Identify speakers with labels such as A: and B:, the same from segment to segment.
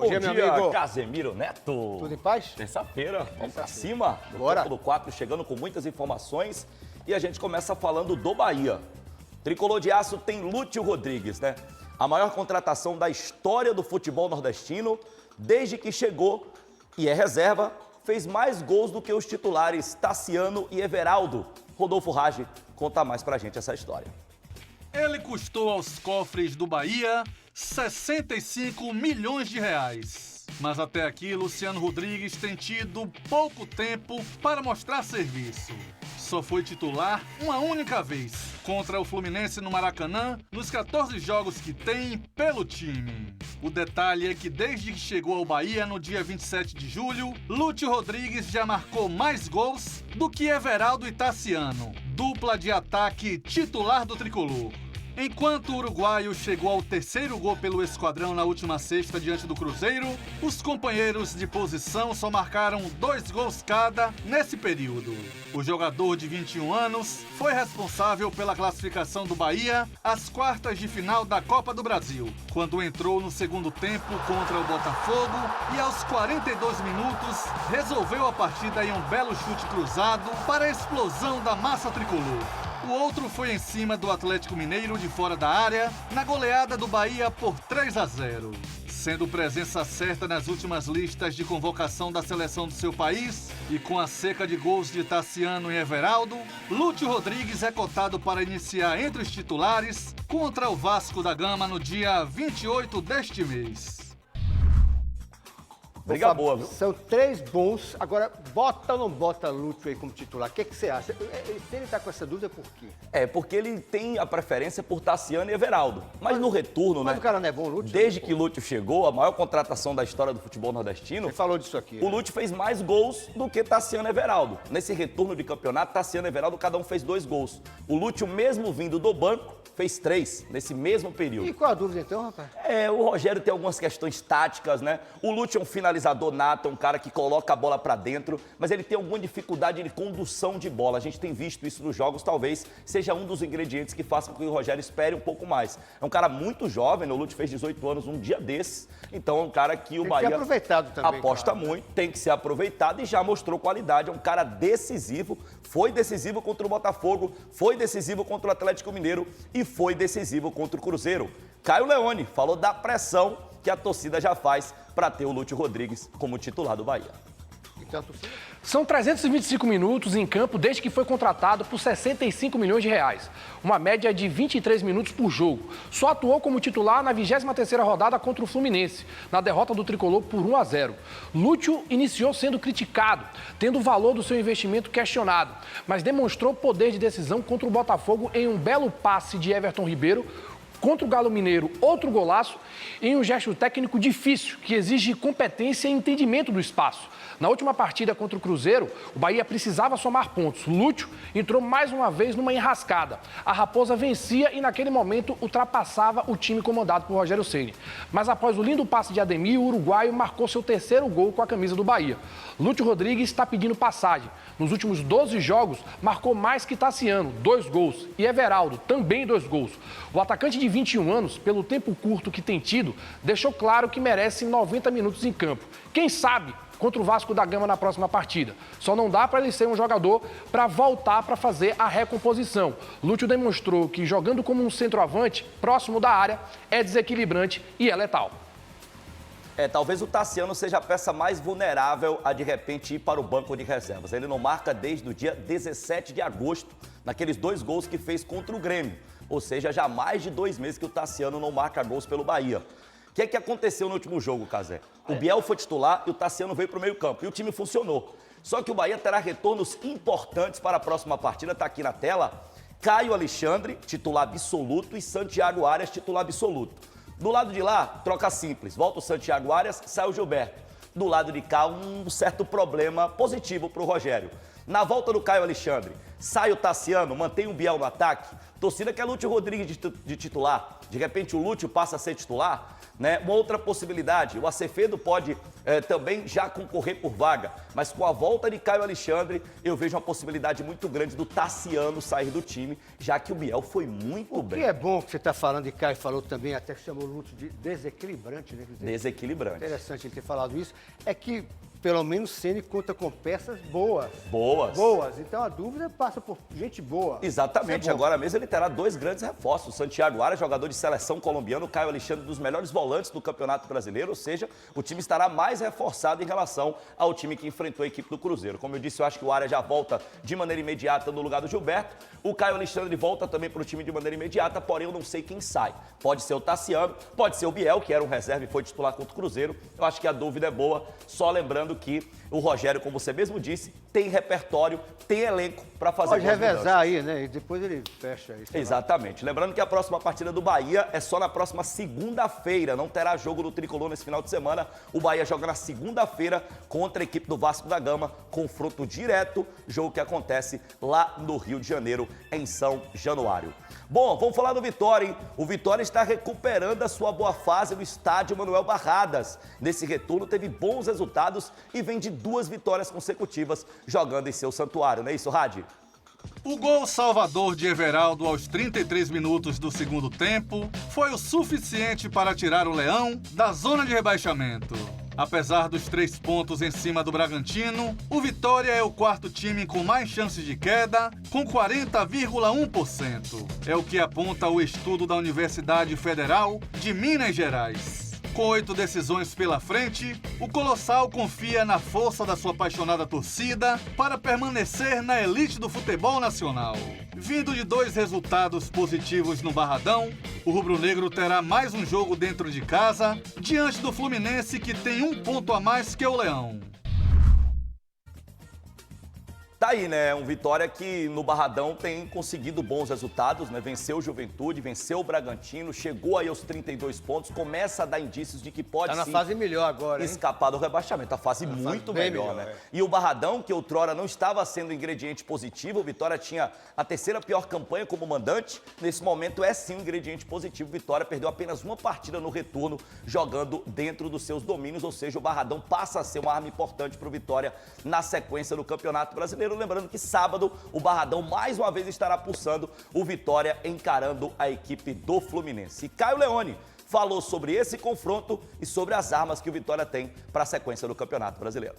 A: Bom dia, meu amigo.
B: Casemiro Neto.
A: Tudo em paz?
B: Terça-feira, vamos pra cima.
A: Bora.
B: Do 4 chegando com muitas informações e a gente começa falando do Bahia. Tricolor de Aço tem Lúcio Rodrigues, né? A maior contratação da história do futebol nordestino, desde que chegou e é reserva, fez mais gols do que os titulares Tassiano e Everaldo. Rodolfo Rage conta mais pra gente essa história.
C: Ele custou aos cofres do Bahia 65 milhões de reais. Mas até aqui, Luciano Rodrigues tem tido pouco tempo para mostrar serviço. Só foi titular uma única vez, contra o Fluminense no Maracanã, nos 14 jogos que tem pelo time. O detalhe é que desde que chegou ao Bahia no dia 27 de julho, Lúcio Rodrigues já marcou mais gols do que Everaldo e Tassiano, dupla de ataque titular do tricolor. Enquanto o uruguaio chegou ao terceiro gol pelo esquadrão na última sexta diante do Cruzeiro, os companheiros de posição só marcaram 2 gols cada nesse período. O jogador de 21 anos foi responsável pela classificação do Bahia às quartas de final da Copa do Brasil, quando entrou no segundo tempo contra o Botafogo e aos 42 minutos resolveu a partida em um belo chute cruzado para a explosão da massa tricolor. O outro foi em cima do Atlético Mineiro de fora da área, na goleada do Bahia por 3-0. Sendo presença certa nas últimas listas de convocação da seleção do seu país e com a seca de gols de Tassiano e Everaldo, Lúcio Rodrigues é cotado para iniciar entre os titulares contra o Vasco da Gama no dia 28 deste mês.
B: Briga boa, viu?
A: São 3 bons. Agora, bota ou não bota Lúcio aí como titular? O que você acha? Se ele tá com essa dúvida, por quê?
B: É, porque ele tem a preferência por Tassiano e Everaldo. Mas no retorno,
A: Mas
B: né?
A: o cara não é bom, Lúcio?
B: Desde que Lúcio chegou, a maior contratação da história do futebol nordestino,
A: Você falou disso aqui.
B: o Lúcio fez mais gols do que Tassiano e Everaldo. Nesse retorno de campeonato, Tassiano e Everaldo, cada um fez 2 gols. O Lúcio, mesmo vindo do banco, fez 3 nesse mesmo período.
A: E qual a dúvida então, rapaz?
B: O Rogério tem algumas questões táticas, né? O Lúcio é um finalizador nato, é um cara que coloca a bola pra dentro, mas ele tem alguma dificuldade de condução de bola. A gente tem visto isso nos jogos, talvez seja um dos ingredientes que façam com que o Rogério espere um pouco mais. É um cara muito jovem, né? O Lúcio fez 18 anos um dia desses, então é um cara que o Bahia
A: Tem que ser aproveitado também,
B: aposta
A: claro.
B: muito, tem que ser aproveitado e já mostrou qualidade. É um cara decisivo, foi decisivo contra o Botafogo, foi decisivo contra o Atlético Mineiro e foi decisivo contra o Cruzeiro. Caio Leone falou da pressão que a torcida já faz para ter o Lúcio Rodrigues como titular do Bahia.
A: Então, a torcida...
D: São 325 minutos em campo desde que foi contratado por 65 milhões de reais. Uma média de 23 minutos por jogo. Só atuou como titular na 23ª rodada contra o Fluminense, na derrota do Tricolor por 1-0. Lúcio iniciou sendo criticado, tendo o valor do seu investimento questionado, mas demonstrou poder de decisão contra o Botafogo em um belo passe de Everton Ribeiro, contra o Galo Mineiro, outro golaço, em um gesto técnico difícil, que exige competência e entendimento do espaço. Na última partida contra o Cruzeiro, o Bahia precisava somar pontos. Lúcio entrou mais uma vez numa enrascada. A Raposa vencia e, naquele momento, ultrapassava o time comandado por Rogério Ceni. Mas após o lindo passe de Ademir, o uruguaio marcou seu terceiro gol com a camisa do Bahia. Lúcio Rodrigues está pedindo passagem. Nos últimos 12 jogos, marcou mais que Tassiano, 2 gols. E Everaldo, também 2 gols. O atacante de 21 anos, pelo tempo curto que tem tido, deixou claro que merece 90 minutos em campo. Quem sabe contra o Vasco da Gama na próxima partida. Só não dá para ele ser um jogador para voltar para fazer a recomposição. Lúcio demonstrou que jogando como um centroavante, próximo da área, é desequilibrante e é letal.
B: Talvez o Tassiano seja a peça mais vulnerável a, de repente, ir para o banco de reservas. Ele não marca desde o dia 17 de agosto, naqueles 2 gols que fez contra o Grêmio. Ou seja, já há mais de 2 meses que o Tassiano não marca gols pelo Bahia. O que é que aconteceu no último jogo, Cazé? O Biel foi titular e o Tassiano veio para o meio-campo. E o time funcionou. Só que o Bahia terá retornos importantes para a próxima partida. Está aqui na tela. Caio Alexandre, titular absoluto, e Santiago Arias, titular absoluto. Do lado de lá, troca simples. Volta o Santiago Arias, sai o Gilberto. Do lado de cá, um certo problema positivo para o Rogério. Na volta do Caio Alexandre, sai o Tassiano, mantém o Biel no ataque. Torcida quer Lúcio Rodrigues de titular. De repente o Lúcio passa a ser titular. né? Uma outra possibilidade, o Acevedo pode também já concorrer por vaga, mas com a volta de Caio Alexandre, eu vejo uma possibilidade muito grande do Tassiano sair do time, já que o Biel foi muito bem.
A: O que é bom que você está falando, e Caio falou também, até que chamou o Lúcio de desequilibrante, né?
B: Desequilibrante.
A: Interessante ele ter falado isso, é que pelo menos Ceni conta com peças boas.
B: Boas.
A: Então a dúvida passa por gente boa.
B: Exatamente. Agora mesmo ele terá dois grandes reforços. Santiago Aras, jogador de seleção colombiano, Caio Alexandre, dos melhores volantes do Campeonato Brasileiro. Ou seja, o time estará mais reforçado em relação ao time que enfrentou a equipe do Cruzeiro. Como eu disse, eu acho que o Aras já volta de maneira imediata no lugar do Gilberto. O Caio Alexandre volta também para o time de maneira imediata, porém eu não sei quem sai. Pode ser o Tassiano, pode ser o Biel, que era um reserva e foi titular contra o Cruzeiro. Eu acho que a dúvida é boa, só lembrando que o Rogério, como você mesmo disse, tem repertório, tem elenco para fazer
A: pode revezar aí, né? E depois ele fecha isso.
B: Exatamente. Lembrando que a próxima partida do Bahia é só na próxima segunda-feira. Não terá jogo do Tricolor nesse final de semana. O Bahia joga na segunda-feira contra a equipe do Vasco da Gama. Confronto direto, jogo que acontece lá no Rio de Janeiro, em São Januário. Bom, vamos falar do Vitória, hein? O Vitória está recuperando a sua boa fase no estádio Manuel Barradas. Nesse retorno teve bons resultados e vem de 2 vitórias consecutivas jogando em seu santuário, não é isso, Radi?
C: O gol salvador de Everaldo aos 33 minutos do segundo tempo foi o suficiente para tirar o Leão da zona de rebaixamento. Apesar dos 3 pontos em cima do Bragantino, o Vitória é o 4º time com mais chances de queda, com 40,1%. É o que aponta o estudo da Universidade Federal de Minas Gerais. Com 8 decisões pela frente, o Colossal confia na força da sua apaixonada torcida para permanecer na elite do futebol nacional. Vindo de 2 resultados positivos no Barradão, o rubro-negro terá mais um jogo dentro de casa, diante do Fluminense, que tem 1 ponto a mais que o Leão.
B: Tá aí, né? Um Vitória que no Barradão tem conseguido bons resultados, né? Venceu o Juventude, venceu o Bragantino, chegou aí aos 32 pontos, começa a dar indícios de que pode
A: na fase melhor agora, hein?
B: Escapar do rebaixamento. A fase muito melhor, né?
A: É.
B: E o Barradão, que outrora não estava sendo ingrediente positivo, o Vitória tinha a 3ª pior campanha como mandante, nesse momento é sim um ingrediente positivo. Vitória perdeu apenas uma partida no retorno, jogando dentro dos seus domínios, ou seja, o Barradão passa a ser uma arma importante para o Vitória na sequência do Campeonato Brasileiro. Lembrando que sábado o Barradão mais uma vez estará pulsando o Vitória encarando a equipe do Fluminense. E Caio Leone falou sobre esse confronto e sobre as armas que o Vitória tem para a sequência do Campeonato Brasileiro.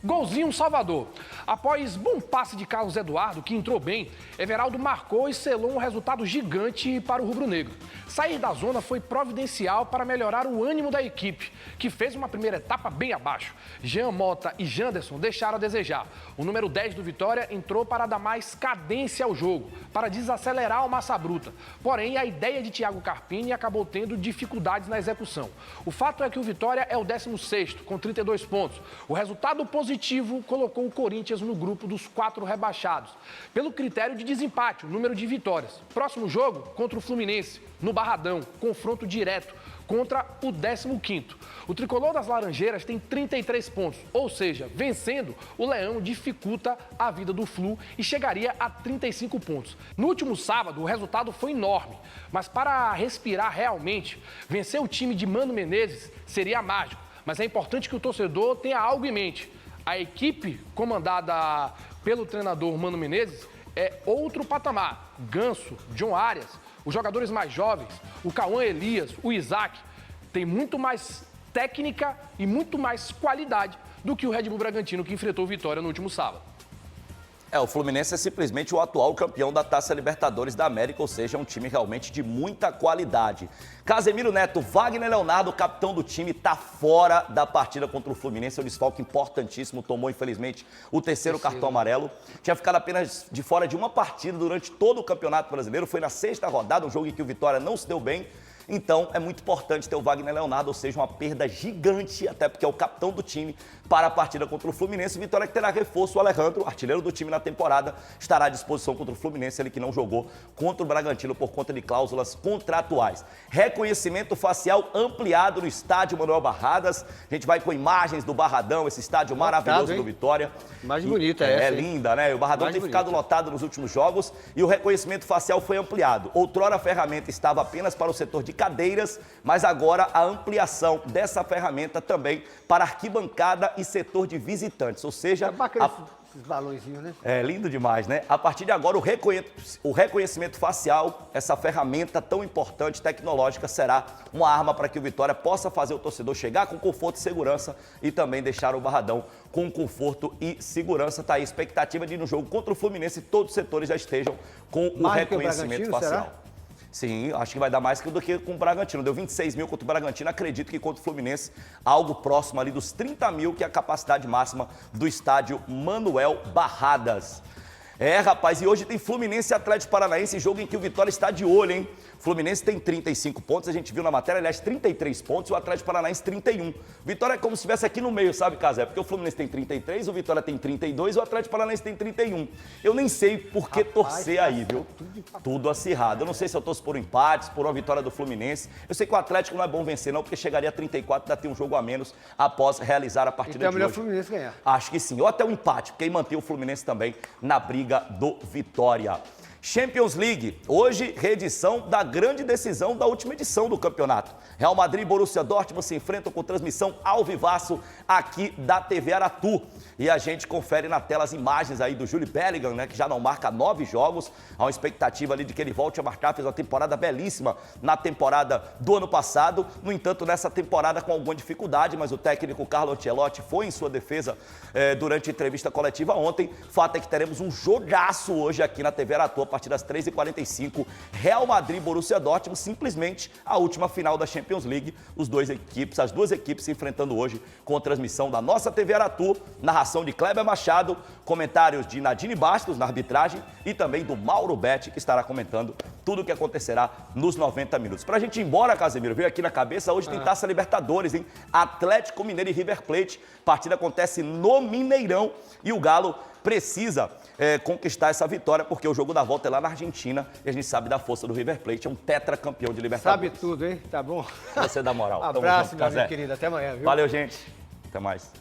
D: Golzinho Salvador. Após bom passe de Carlos Eduardo, que entrou bem, Everaldo marcou e selou um resultado gigante para o rubro-negro. Sair da zona foi providencial para melhorar o ânimo da equipe, que fez uma primeira etapa bem abaixo. Jean Mota e Janderson deixaram a desejar. O número 10 do Vitória entrou para dar mais cadência ao jogo, para desacelerar o Massa Bruta. Porém, a ideia de Thiago Carpini acabou tendo dificuldades na execução. O fato é que o Vitória é o 16º, com 32 pontos. O resultado positivo colocou o Corinthians no grupo dos 4 rebaixados, pelo critério de desempate, o número de vitórias. Próximo jogo, contra o Fluminense, no Barradão, confronto direto contra o 15º. O tricolor das Laranjeiras tem 33 pontos, ou seja, vencendo, o Leão dificulta a vida do Flu e chegaria a 35 pontos. No último sábado, o resultado foi enorme, mas para respirar realmente, vencer o time de Mano Menezes seria mágico. Mas é importante que o torcedor tenha algo em mente. A equipe comandada pelo treinador Mano Menezes é outro patamar. Ganso, John Arias, os jogadores mais jovens, o Cauã Elias, o Isaac, tem muito mais técnica e muito mais qualidade do que o Red Bull Bragantino, que enfrentou o Vitória no último sábado.
B: O Fluminense é simplesmente o atual campeão da Taça Libertadores da América, ou seja, é um time realmente de muita qualidade. Casemiro Neto, Wagner Leonardo, capitão do time, está fora da partida contra o Fluminense, é um desfalque importantíssimo, tomou infelizmente o terceiro cartão amarelo. Tinha ficado apenas de fora de uma partida durante todo o Campeonato Brasileiro, foi na 6ª rodada, um jogo em que o Vitória não se deu bem. Então, é muito importante ter o Wagner Leonardo, ou seja, uma perda gigante, até porque é o capitão do time para a partida contra o Fluminense. Vitória que terá reforço, o Alejandro, artilheiro do time na temporada, estará à disposição contra o Fluminense, ele que não jogou contra o Bragantino por conta de cláusulas contratuais. Reconhecimento facial ampliado no estádio Manuel Barradas. A gente vai com imagens do Barradão, esse estádio maravilhoso do Vitória.
A: Mais bonita essa.
B: É linda, né? O Barradão tem ficado lotado nos últimos jogos e o reconhecimento facial foi ampliado. Outrora a ferramenta estava apenas para o setor de cadeiras, mas agora a ampliação dessa ferramenta também para arquibancada e setor de visitantes, ou seja...
A: É bacana esses balõezinhos, né?
B: É lindo demais, né? A partir de agora, o reconhecimento facial, essa ferramenta tão importante, tecnológica, será uma arma para que o Vitória possa fazer o torcedor chegar com conforto e segurança e também deixar o Barradão com conforto e segurança. Tá aí a expectativa de, no jogo contra o Fluminense, todos os setores já estejam com o reconhecimento facial.
A: Será?
B: Sim, acho que vai dar mais do que com o Bragantino. Deu 26 mil contra o Bragantino, acredito que contra o Fluminense, algo próximo ali dos 30 mil, que é a capacidade máxima do estádio Manuel Barradas. É, rapaz, e hoje tem Fluminense e Atlético Paranaense, jogo em que o Vitória está de olho, hein? Fluminense tem 35 pontos, a gente viu na matéria, aliás, 33 pontos, e o Atlético Paranaense 31. Vitória é como se estivesse aqui no meio, sabe, Casé? Porque o Fluminense tem 33, o Vitória tem 32 e o Atlético Paranaense tem 31. Eu nem sei por que torcer aí, viu? Tudo acirrado. Eu não sei se eu torço por um empate, por uma vitória do Fluminense. Eu sei que o Atlético não é bom vencer, não, porque chegaria a 34 e ainda tem um jogo a menos após realizar a partida
A: Então é
B: de
A: melhor o
B: hoje.
A: Fluminense ganhar.
B: Acho que sim, ou até um empate, porque aí mantém o Fluminense também na briga do Vitória. Champions League, hoje reedição da grande decisão da última edição do campeonato. Real Madrid e Borussia Dortmund se enfrentam com transmissão ao vivaço aqui da TV Aratu. E a gente confere na tela as imagens aí do Jude Bellingham, né, que já não marca 9 jogos. Há uma expectativa ali de que ele volte a marcar, fez uma temporada belíssima na temporada do ano passado. No entanto, nessa temporada com alguma dificuldade, mas o técnico Carlo Ancelotti foi em sua defesa durante a entrevista coletiva ontem. Fato é que teremos um jogaço hoje aqui na TV Aratu, a partir das 3h45, Real Madrid e Borussia Dortmund, simplesmente a última final da Champions League. As duas equipes se enfrentando hoje com a transmissão da nossa TV Aratu, narração de Kleber Machado, comentários de Nadine Bastos na arbitragem e também do Mauro Betti, que estará comentando tudo o que acontecerá nos 90 minutos. Pra gente ir embora, Casemiro, veio aqui na cabeça, hoje tem Taça Libertadores, hein? Atlético Mineiro e River Plate, partida acontece no Mineirão e o Galo precisa conquistar essa vitória, porque o jogo da volta é lá na Argentina e a gente sabe da força do River Plate, é um tetracampeão de Libertadores.
A: Sabe tudo, hein? Tá bom?
B: Você dá moral.
A: Abraço, meu amigo querido. Até amanhã, viu?
B: Valeu, gente. Até mais.